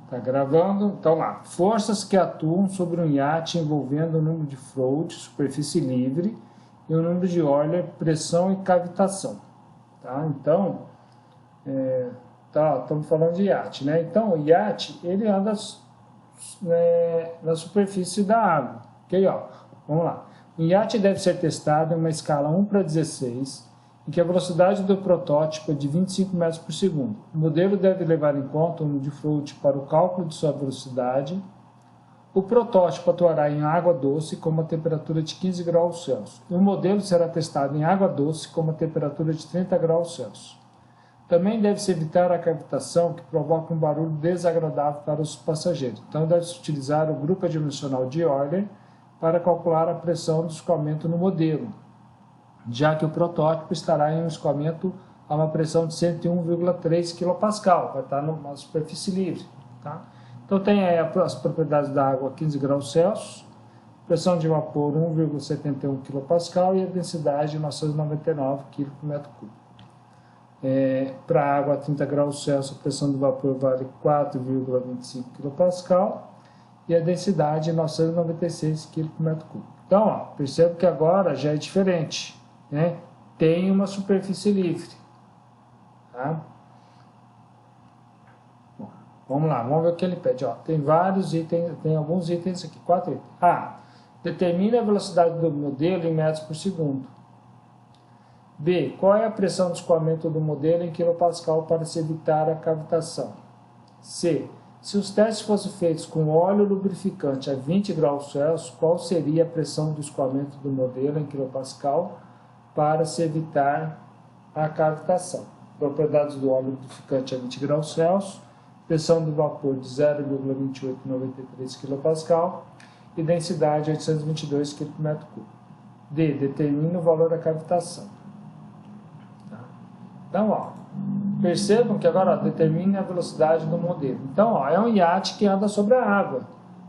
Tá gravando? Então lá, forças que atuam sobre um iate envolvendo o número de float, superfície livre, e o número de Euler, pressão e cavitação. Tá? Então, estamos falando de iate, né? Então, o iate, ele anda na superfície da água. Ok? Ó, vamos lá. O iate deve ser testado em uma escala 1:16, em que a velocidade do protótipo é de 25 metros por segundo. O modelo deve levar em conta o número de float para o cálculo de sua velocidade. O protótipo atuará em água doce com uma temperatura de 15 graus Celsius. O modelo será testado em água doce com uma temperatura de 30 graus Celsius. Também deve-se evitar a cavitação, que provoca um barulho desagradável para os passageiros. Então, deve-se utilizar o grupo dimensional de Euler para calcular a pressão do escoamento no modelo, já que o protótipo estará em um escoamento a uma pressão de 101,3 kPa, vai estar numa superfície livre. Tá? Então tem aí as propriedades da água 15 graus Celsius, pressão de vapor 1,71 kPa e a densidade 999 kg por metro cúbico. Para a água a 30 graus Celsius, a pressão do vapor vale 4,25 kPa e a densidade 996 kg por metro cúbico. Então, ó, perceba que agora já é diferente, né? Tem uma superfície livre. Tá? Bom, vamos lá, vamos ver o que ele pede. Ó, tem vários itens, tem alguns itens aqui, 4 itens. A. Determine a velocidade do modelo em metros por segundo. B. Qual é a pressão de escoamento do modelo em quilopascal para se evitar a cavitação? C. Se os testes fossem feitos com óleo lubrificante a 20 graus Celsius, qual seria a pressão do escoamento do modelo em quilopascal para se evitar a cavitação? Propriedades do óleo lubrificante a 20 graus Celsius, pressão do vapor de 0,2893 kPa e densidade 822 kg por metro cúbico. D. Determine o valor da cavitação. Então, ó, percebam que agora determine a velocidade do modelo. Então, ó, é um iate que anda sobre a água.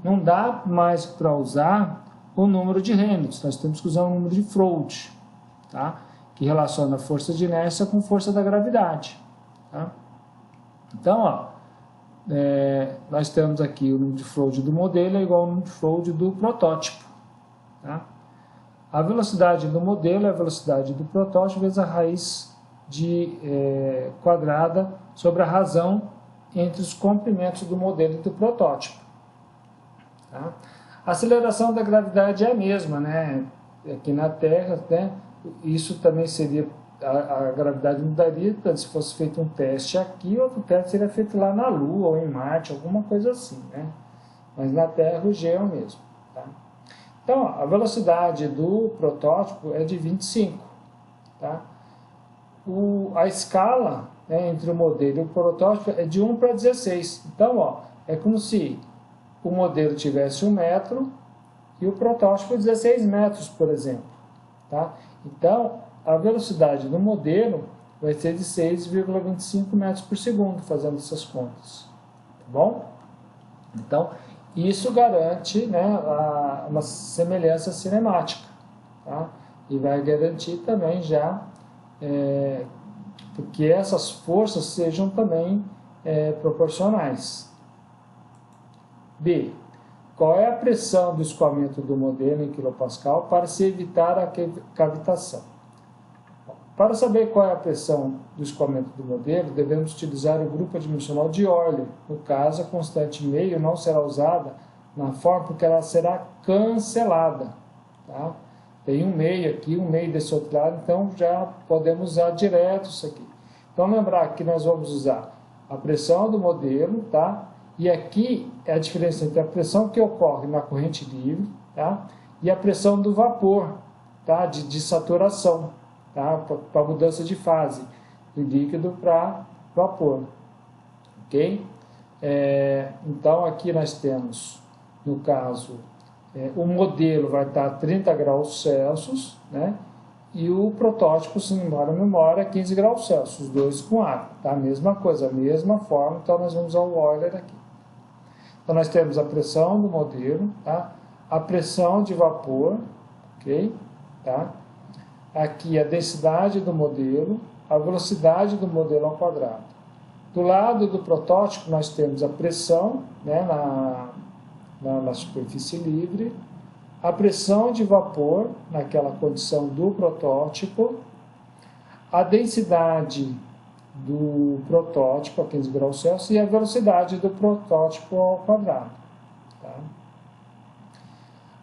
Não dá mais para usar o número de Reynolds. Nós temos que usar o número de Float, tá? Que relaciona a força de inércia com força da gravidade. Tá? Então, ó, nós temos aqui o número de Float do modelo é igual ao número de Float do protótipo. Tá? A velocidade do modelo é a velocidade do protótipo vezes a raiz quadrada sobre a razão entre os comprimentos do modelo e do protótipo. Tá? A aceleração da gravidade é a mesma, né? Aqui na Terra, né? Isso também seria, a gravidade mudaria, se fosse feito um teste aqui, outro teste seria feito lá na Lua ou em Marte, alguma coisa assim, né? Mas na Terra o G é o mesmo. Tá? Então, a velocidade do protótipo é de 25, tá? A escala, né, entre o modelo e o protótipo é de 1:16. Então, ó, é como se o modelo tivesse 1 metro e o protótipo 16 metros, por exemplo. Tá? Então, a velocidade do modelo vai ser de 6,25 metros por segundo, fazendo essas contas. Tá bom? Então, isso garante, né, uma semelhança cinemática. Tá? E vai garantir também já porque essas forças sejam também proporcionais. B. Qual é a pressão do escoamento do modelo em quilopascal para se evitar a cavitação? Para saber qual é a pressão do escoamento do modelo, devemos utilizar o grupo dimensional de Euler. No caso, a constante meio não será usada na forma porque ela será cancelada. Tá? Tem um meio aqui, um meio desse outro lado, então já podemos usar direto isso aqui. Então, lembrar que nós vamos usar a pressão do modelo, tá? E aqui é a diferença entre a pressão que ocorre na corrente livre, tá? E a pressão do vapor, tá? De saturação, tá? Para mudança de fase, de líquido para vapor, ok? Então, aqui nós temos, no caso, o modelo vai estar a 30 graus Celsius, né? E o protótipo, se não me memória, é 15 graus Celsius, os dois com água, tá? A mesma coisa, a mesma forma, então nós vamos usar o Euler aqui. Então nós temos a pressão do modelo, tá? A pressão de vapor, ok? Tá? Aqui a densidade do modelo, a velocidade do modelo ao quadrado. Do lado do protótipo, nós temos a pressão, né, na superfície livre, a pressão de vapor naquela condição do protótipo, a densidade do protótipo a 15 graus Celsius e a velocidade do protótipo ao quadrado. Tá?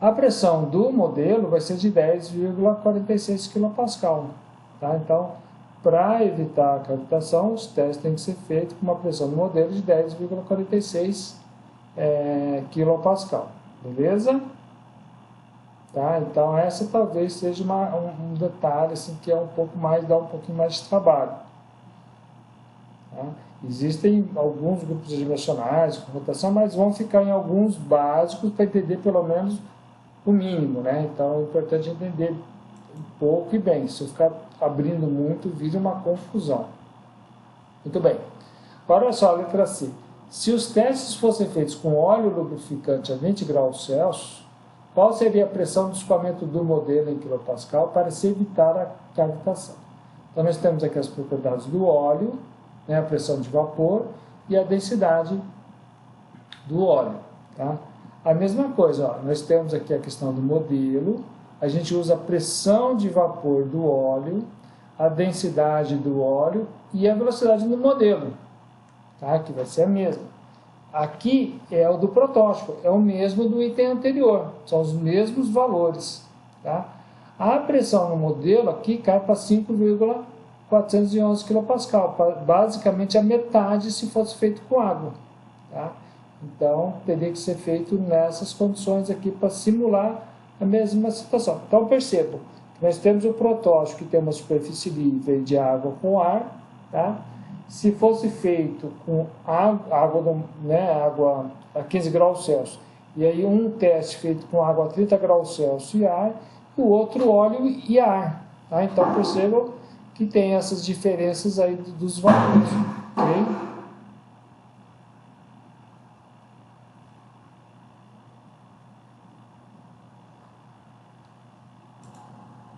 A pressão do modelo vai ser de 10,46 kPa. Tá? Então, para evitar a cavitação, os testes têm que ser feitos com uma pressão do modelo de 10,46 kPa. Beleza? Tá? Então, essa talvez seja um detalhe assim, que é dá um pouquinho mais de trabalho. Tá? Existem alguns grupos dimensionais com rotação, mas vão ficar em alguns básicos para entender pelo menos o mínimo. Né? Então, é importante entender um pouco e bem. Se eu ficar abrindo muito, vira uma confusão. Muito bem. Olha só a letra C. Se os testes fossem feitos com óleo lubrificante a 20 graus Celsius, qual seria a pressão de escoamento do modelo em kPa para se evitar a cavitação? Então, nós temos aqui as propriedades do óleo, né, a pressão de vapor e a densidade do óleo. Tá? A mesma coisa, ó, nós temos aqui a questão do modelo, a gente usa a pressão de vapor do óleo, a densidade do óleo e a velocidade do modelo, tá? Que vai ser a mesma. Aqui é o do protótipo, é o mesmo do item anterior, são os mesmos valores. Tá? A pressão no modelo aqui cai para 5,411 kPa, basicamente a metade se fosse feito com água. Tá? Então, teria que ser feito nessas condições aqui para simular a mesma situação. Então, percebam, nós temos o protótipo que tem uma superfície livre de água com ar, tá? Se fosse feito com água a 15 graus Celsius, e aí um teste feito com água a 30 graus Celsius e ar, e o outro óleo e ar. Tá? Então, percebam que tem essas diferenças aí dos valores. Okay?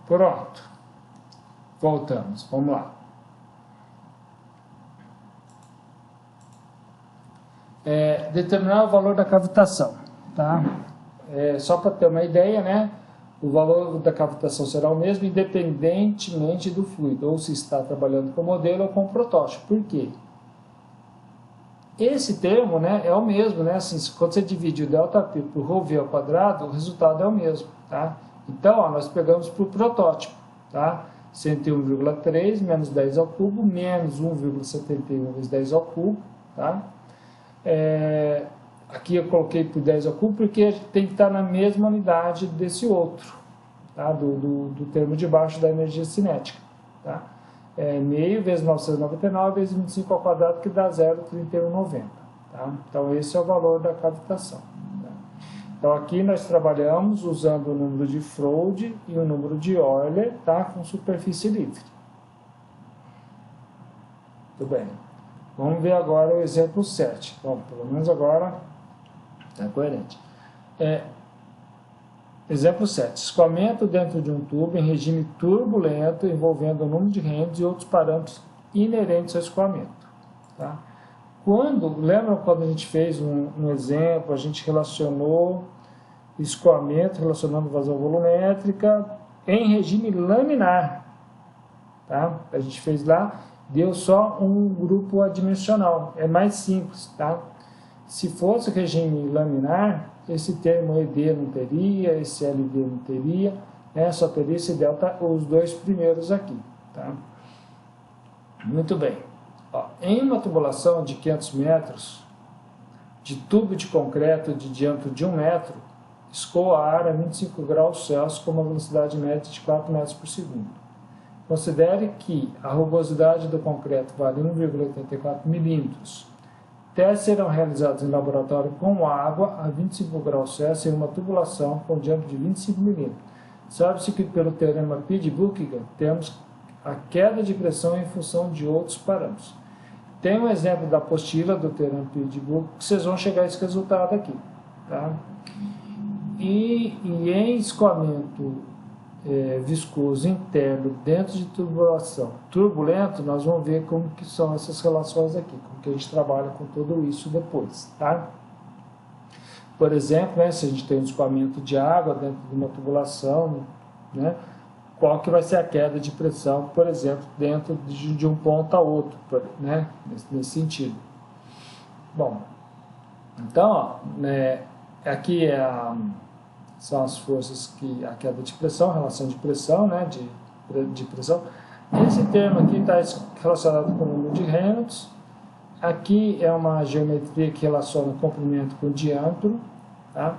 Pronto. Voltamos. Vamos lá. Determinar o valor da cavitação. Tá? Só para ter uma ideia, né? O valor da cavitação será o mesmo independentemente do fluido, ou se está trabalhando com o modelo ou com o protótipo. Por quê? Esse termo, né, é o mesmo, né? Assim, quando você divide o ΔP por ρV ao quadrado, o resultado é o mesmo. Tá? Então, ó, nós pegamos para o protótipo. Tá? 101,3 menos 10 ao cubo, menos 1,71 vezes 10 ao cubo. Tá? Aqui eu coloquei por 10 ao cubo porque tem que estar na mesma unidade desse outro, tá? do termo de baixo da energia cinética. Tá? Meio vezes 999 vezes 25 ao quadrado, que dá 0,3190. Tá? Então, esse é o valor da cavitação. Tá? Então, aqui nós trabalhamos usando o número de Froude e o número de Euler, tá? Com superfície livre. Muito bem. Vamos ver agora o exemplo 7. Bom, pelo menos agora está coerente. Exemplo 7. Escoamento dentro de um tubo em regime turbulento envolvendo o número de Reynolds e outros parâmetros inerentes ao escoamento. Tá? Lembram quando a gente fez um exemplo, a gente relacionou escoamento, relacionando vazão volumétrica em regime laminar. Tá? A gente fez lá, deu só um grupo adimensional, é mais simples, tá? Se fosse regime laminar, esse termo ED não teria, esse LD não teria, né? Só teria esse delta, os dois primeiros aqui, tá? Muito bem. Ó, em uma tubulação de 500 metros, de tubo de concreto de diâmetro de 1 metro, escoa ar a 25 graus Celsius com uma velocidade média de 4 metros por segundo. Considere que a rugosidade do concreto vale 1,84 milímetros. Testes serão realizados em laboratório com água a 25 graus Celsius em uma tubulação com diâmetro de 25 milímetros. Sabe-se que pelo teorema P de Buchingen temos a queda de pressão em função de outros parâmetros. Tem um exemplo da apostila do teorema P de Buchingen que vocês vão chegar a esse resultado aqui. Tá? E em escoamento viscoso interno dentro de tubulação turbulento, nós vamos ver como que são essas relações aqui, como que a gente trabalha com tudo isso depois, tá? Por exemplo, né, se a gente tem um escoamento de água dentro de uma tubulação, né, qual que vai ser a queda de pressão, por exemplo, dentro de um ponto a outro, né, nesse sentido. Bom, então, ó, né, aqui são as forças que a queda de pressão, relação de pressão, né, de pressão. Esse termo aqui está relacionado com o número de Reynolds. Aqui é uma geometria que relaciona o comprimento com o diâmetro, tá?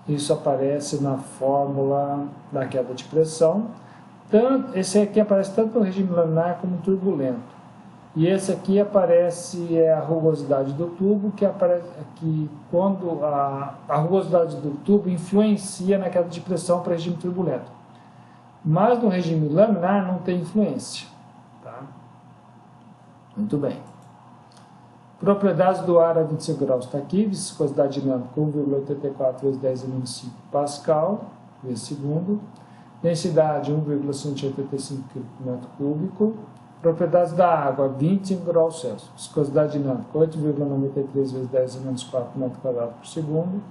Isso aparece na fórmula da queda de pressão. Esse aqui aparece tanto no regime laminar como turbulento. E esse aqui aparece a rugosidade do tubo, que aparece aqui quando a rugosidade do tubo influencia na queda de pressão para o regime turbulento. Mas no regime laminar não tem influência. Tá? Muito bem. Propriedades do ar a 25 graus está aqui, viscosidade dinâmica 1,84 vezes 10 a menos 5 Pascal, vezes segundo. Densidade 1,185 kg por metro cúbico. Propriedades da água, 25 graus Celsius. Viscosidade dinâmica, 8,93 vezes 10 a menos 4 metro quadrado por segundo.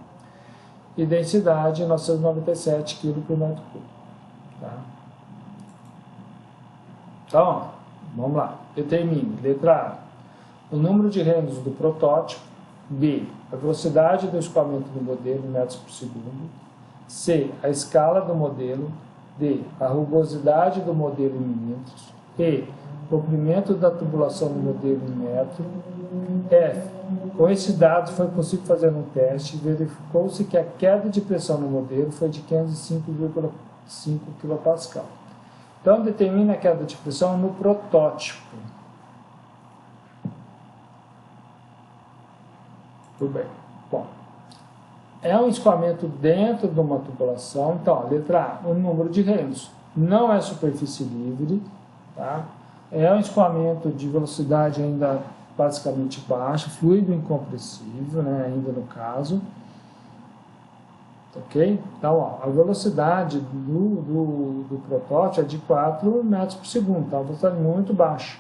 E densidade, 997 kg por metro cúbico. Tá? Então, vamos lá. Determine. Letra A. O número de Reynolds do protótipo. B. A velocidade do escoamento do modelo em metros por segundo. C. A escala do modelo. D. A rugosidade do modelo em milímetros. E. Comprimento da tubulação do modelo em metro. F. Com esses dados foi possível fazer um teste e verificou-se que a queda de pressão no modelo foi de 505,5 kPa. Então, determina a queda de pressão no protótipo. Tudo bem. Bom, é um escoamento dentro de uma tubulação. Então, letra A, o número de Reynolds. Não é superfície livre, tá? É um escoamento de velocidade ainda basicamente baixa, fluido incompressível, né, ainda no caso. Ok? Então, ó, a velocidade do protótipo é de 4 metros por segundo, tá? Uma velocidade muito baixa.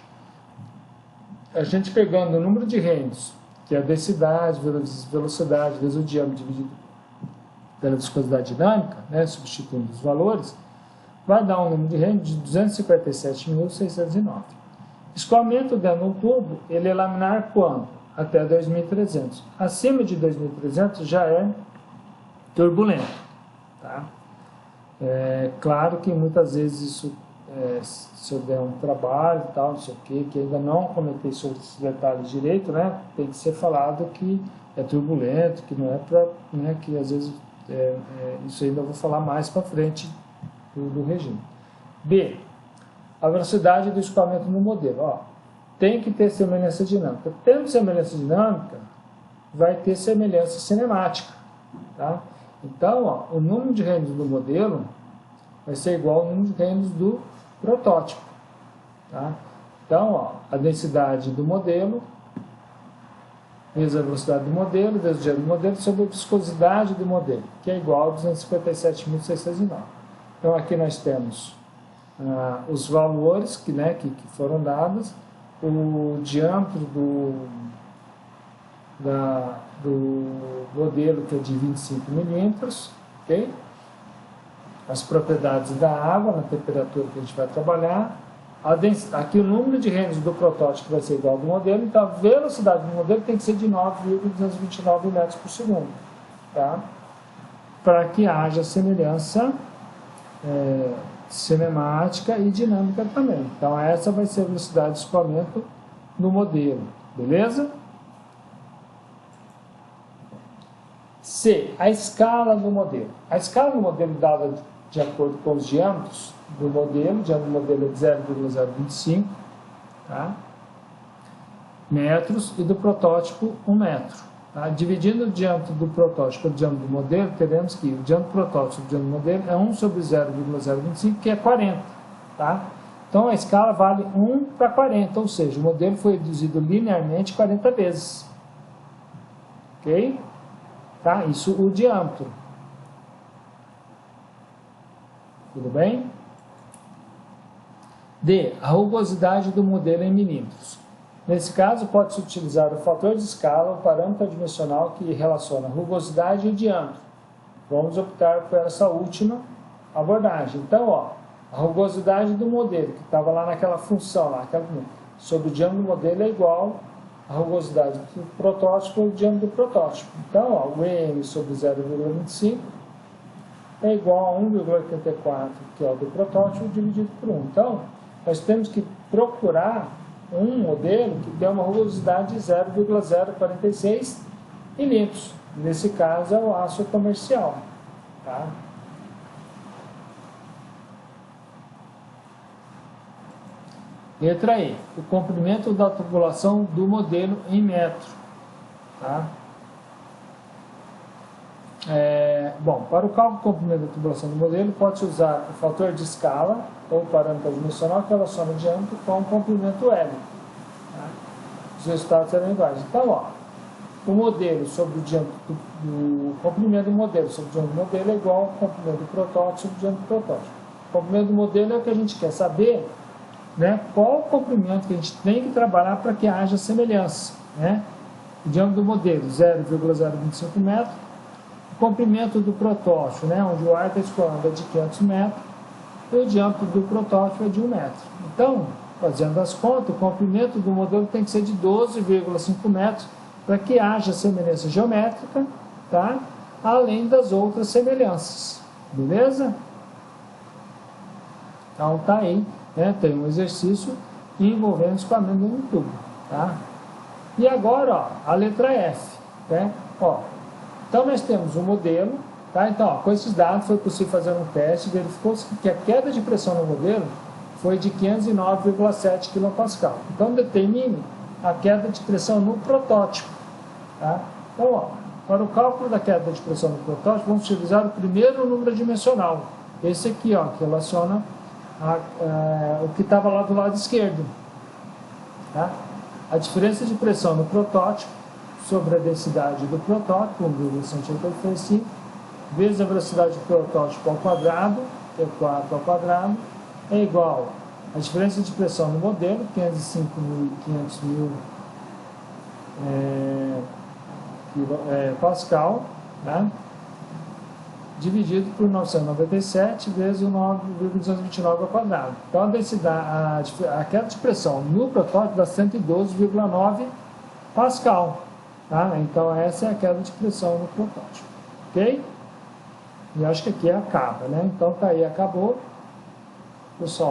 A gente pegando o número de Reynolds, que é a densidade, velocidade vezes o diâmetro dividido pela viscosidade dinâmica, né, substituindo os valores, vai dar um número de Reynolds de 257.609. Escoamento dentro do tubo, ele é laminar quando? Até 2.300. Acima de 2.300 já é turbulento. Tá? É claro que muitas vezes isso, se eu der um trabalho e tal, não sei o que ainda não comentei sobre esses detalhes direito, né, tem que ser falado que é turbulento, que não é para, né, que às vezes isso ainda eu vou falar mais para frente do regime. B. A velocidade do escoamento no modelo. Ó, tem que ter semelhança dinâmica. Tendo semelhança dinâmica, vai ter semelhança cinemática. Tá? Então, ó, o número de Reynolds do modelo vai ser igual ao número de Reynolds do protótipo. Tá? Então, ó, a densidade do modelo vezes a velocidade do modelo, vezes o diâmetro do modelo, sobre a viscosidade do modelo, que é igual a 257.609. Então, aqui nós temos os valores que foram dados, o diâmetro do modelo, que é de 25 milímetros, ok? As propriedades da água, na temperatura que a gente vai trabalhar, aqui o número de Reynolds do protótipo vai ser igual ao do modelo, então a velocidade do modelo tem que ser de 9,229 metros por segundo, tá? Para que haja semelhança cinemática e dinâmica também. Então essa vai ser a velocidade de escoamento no modelo, beleza? C. A escala do modelo. A escala do modelo dada de acordo com os diâmetros do modelo. O diâmetro do modelo é de 0,025, tá? metros, e do protótipo 1 metro. Tá? Dividindo o diâmetro do protótipo pelo diâmetro do modelo, teremos que o diâmetro do protótipo e o diâmetro do modelo é 1 sobre 0,025, que é 40. Tá? Então a escala vale 1 para 40, ou seja, o modelo foi reduzido linearmente 40 vezes. Ok? Tá? Isso o diâmetro. Tudo bem? D. A rugosidade do modelo em milímetros. Nesse caso, pode-se utilizar o fator de escala, o parâmetro dimensional que relaciona rugosidade e diâmetro. Vamos optar por essa última abordagem. Então, ó, a rugosidade do modelo, que estava lá naquela função, lá, sobre o diâmetro do modelo é igual a rugosidade do protótipo ou o diâmetro do protótipo. Então, ó, o EM sobre 0,25 é igual a 1,84, que é o do protótipo, dividido por 1. Então, nós temos que procurar um modelo que tem uma rugosidade de 0,046 milímetros. Nesse caso, é o aço comercial. Tá? Letra E. O comprimento da tubulação do modelo em metro. Tá? Bom, para o cálculo do comprimento da tubulação do modelo, pode-se usar o fator de escala ou parâmetro dimensional que relaciona o diâmetro com o comprimento L. Tá? Os resultados serão iguais. Então, ó, o modelo sobre o diâmetro do comprimento do modelo sobre o diâmetro do modelo é igual ao comprimento do protótipo sobre o diâmetro do protótipo. O comprimento do modelo é o que a gente quer saber, né, qual o comprimento que a gente tem que trabalhar para que haja semelhança. Né? O diâmetro do modelo, 0,025 metros. O comprimento do protótipo, né, onde o ar está escoando, é de 500 metros. E o diâmetro do protótipo é de 1 metro. Então, fazendo as contas, o comprimento do modelo tem que ser de 12,5 metros para que haja semelhança geométrica, tá? Além das outras semelhanças. Beleza? Então, tá aí. Né? Tem um exercício envolvendo escoamento no tubo. Tá? E agora, ó, a letra F. Né? Ó, então, nós temos um modelo. Tá? Então, ó, com esses dados foi possível fazer um teste, verificou-se que a queda de pressão no modelo foi de 509,7 kPa. Então, determine a queda de pressão no protótipo. Tá? Então, ó, para o cálculo da queda de pressão no protótipo, vamos utilizar o primeiro número dimensional. Esse aqui, ó, que relaciona o que estava lá do lado esquerdo. Tá? A diferença de pressão no protótipo sobre a densidade do protótipo, 1,185, vezes a velocidade do protótipo ao quadrado, T4 ao quadrado, é igual a diferença de pressão no modelo, 505.500 Pascal, tá? Dividido por 997 vezes o 9,229 ao quadrado. Então, a densidade, a queda de pressão no protótipo dá 112,9 Pascal. Tá? Então, essa é a queda de pressão no protótipo. Ok? E acho que aqui acaba, né? Então, tá aí, acabou. Pessoal.